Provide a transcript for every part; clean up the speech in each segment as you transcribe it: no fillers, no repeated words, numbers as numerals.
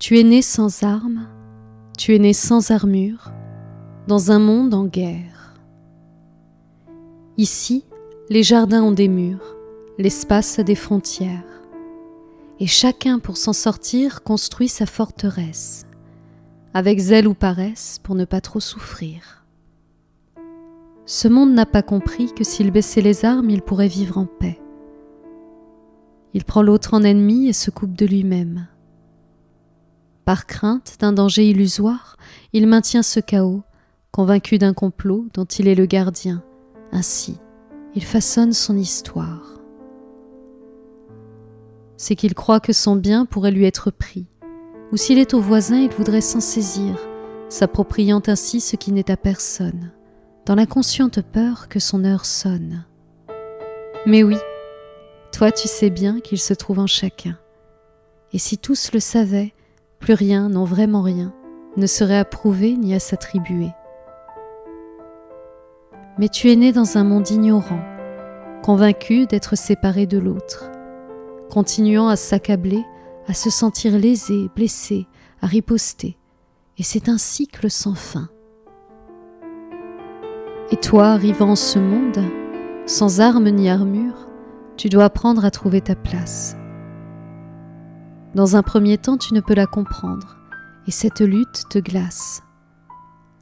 Tu es né sans armes, tu es né sans armure, dans un monde en guerre. Ici, les jardins ont des murs, l'espace a des frontières, et chacun pour s'en sortir construit sa forteresse, avec zèle ou paresse pour ne pas trop souffrir. Ce monde n'a pas compris que s'il baissait les armes, il pourrait vivre en paix. Il prend l'autre en ennemi et se coupe de lui-même. Par crainte d'un danger illusoire, il maintient ce chaos, convaincu d'un complot dont il est le gardien. Ainsi, il façonne son histoire. C'est qu'il croit que son bien pourrait lui être pris, ou s'il est au voisin, il voudrait s'en saisir, s'appropriant ainsi ce qui n'est à personne, dans la consciente peur que son heure sonne. Mais oui, toi tu sais bien qu'il se trouve en chacun, et si tous le savaient, plus rien, non vraiment rien, ne serait à prouver ni à s'attribuer. Mais tu es né dans un monde ignorant, convaincu d'être séparé de l'autre, continuant à s'accabler, à se sentir lésé, blessé, à riposter, et c'est un cycle sans fin. Et toi, arrivant en ce monde, sans armes ni armure, tu dois apprendre à trouver ta place. Dans un premier temps, tu ne peux la comprendre, et cette lutte te glace.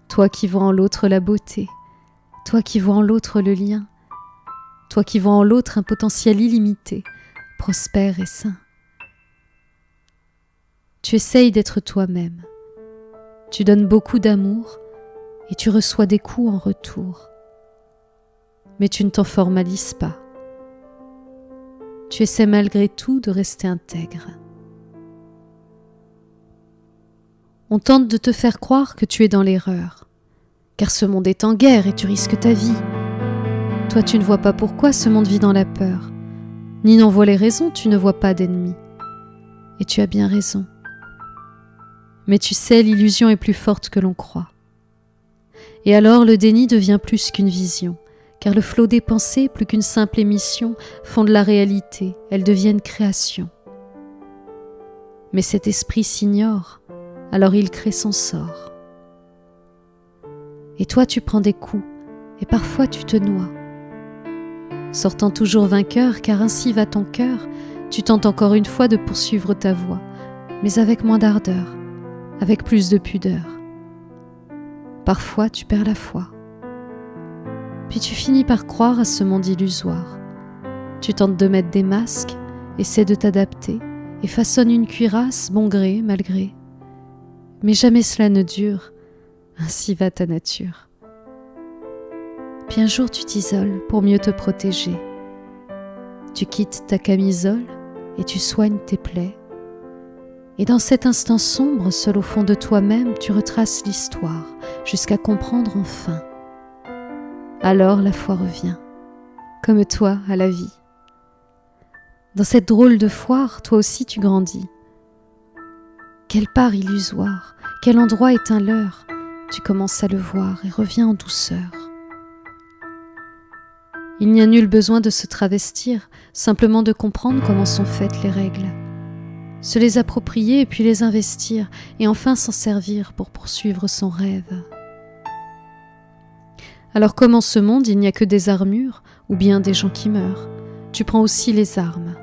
Toi qui vois en l'autre la beauté, toi qui vois en l'autre le lien, toi qui vois en l'autre un potentiel illimité, prospère et sain. Tu essayes d'être toi-même. Tu donnes beaucoup d'amour et tu reçois des coups en retour. Mais tu ne t'en formalises pas. Tu essaies malgré tout de rester intègre. On tente de te faire croire que tu es dans l'erreur, car ce monde est en guerre et tu risques ta vie. Toi, tu ne vois pas pourquoi ce monde vit dans la peur, ni n'en vois les raisons, tu ne vois pas d'ennemis. Et tu as bien raison. Mais tu sais, l'illusion est plus forte que l'on croit. Et alors le déni devient plus qu'une vision, car le flot des pensées, plus qu'une simple émission, font de la réalité, elles deviennent création. Mais cet esprit s'ignore, alors il crée son sort. Et toi tu prends des coups, et parfois tu te noies. Sortant toujours vainqueur, car ainsi va ton cœur, tu tentes encore une fois de poursuivre ta voie, mais avec moins d'ardeur, avec plus de pudeur. Parfois tu perds la foi. Puis tu finis par croire à ce monde illusoire. Tu tentes de mettre des masques, essaies de t'adapter, et façonnes une cuirasse, bon gré, mal gré. Mais jamais cela ne dure, ainsi va ta nature. Puis un jour tu t'isoles pour mieux te protéger. Tu quittes ta camisole et tu soignes tes plaies. Et dans cet instant sombre, seul au fond de toi-même, tu retraces l'histoire, jusqu'à comprendre enfin. Alors la foi revient, comme toi à la vie. Dans cette drôle de foire, toi aussi tu grandis. Quelle part illusoire, quel endroit est un leurre, tu commences à le voir et reviens en douceur. Il n'y a nul besoin de se travestir, simplement de comprendre comment sont faites les règles. Se les approprier et puis les investir, et enfin s'en servir pour poursuivre son rêve. Alors comme en ce monde il n'y a que des armures, ou bien des gens qui meurent, tu prends aussi les armes.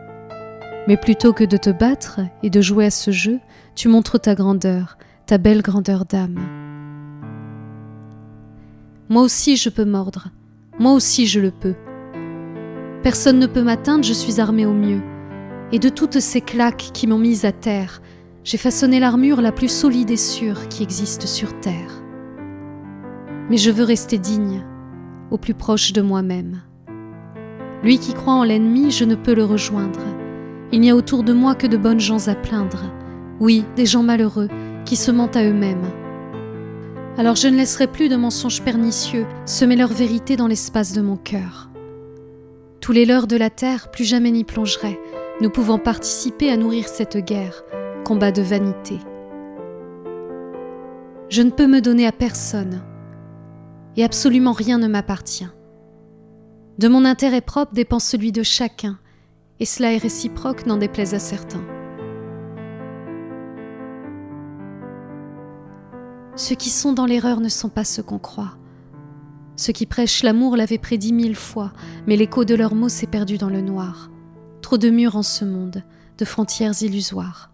Mais plutôt que de te battre et de jouer à ce jeu, tu montres ta grandeur, ta belle grandeur d'âme. Moi aussi je peux mordre, moi aussi je le peux. Personne ne peut m'atteindre, je suis armée au mieux. Et de toutes ces claques qui m'ont mise à terre, j'ai façonné l'armure la plus solide et sûre qui existe sur terre. Mais je veux rester digne, au plus proche de moi-même. Lui qui croit en l'ennemi, je ne peux le rejoindre. Il n'y a autour de moi que de bonnes gens à plaindre. Oui, des gens malheureux, qui se mentent à eux-mêmes. Alors je ne laisserai plus de mensonges pernicieux semer leur vérité dans l'espace de mon cœur. Tous les leurres de la terre, plus jamais n'y plongerai, ne pouvant participer à nourrir cette guerre, combat de vanité. Je ne peux me donner à personne, et absolument rien ne m'appartient. De mon intérêt propre dépend celui de chacun, et cela est réciproque, n'en déplaise à certains. Ceux qui sont dans l'erreur ne sont pas ceux qu'on croit. Ceux qui prêchent l'amour l'avaient prédit 1000 fois, mais l'écho de leurs mots s'est perdu dans le noir. Trop de murs en ce monde, de frontières illusoires.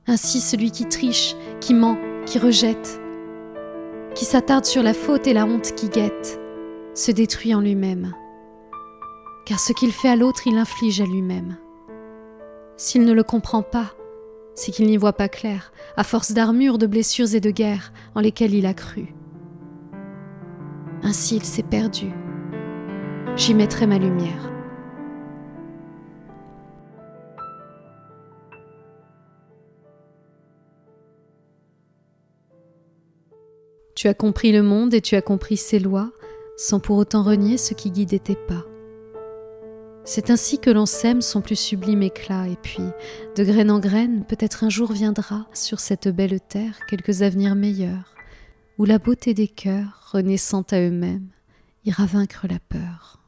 Ainsi celui qui triche, qui ment, qui rejette, qui s'attarde sur la faute et la honte qui guette, se détruit en lui-même. Car ce qu'il fait à l'autre, il l'inflige à lui-même. S'il ne le comprend pas, c'est qu'il n'y voit pas clair, à force d'armures, de blessures et de guerres en lesquelles il a cru. Ainsi il s'est perdu. J'y mettrai ma lumière. Tu as compris le monde et tu as compris ses lois, sans pour autant renier ce qui guidait tes pas. C'est ainsi que l'on sème son plus sublime éclat, et puis, de graine en graine, peut-être un jour viendra sur cette belle terre quelques avenirs meilleurs, où la beauté des cœurs, renaissant à eux-mêmes, ira vaincre la peur.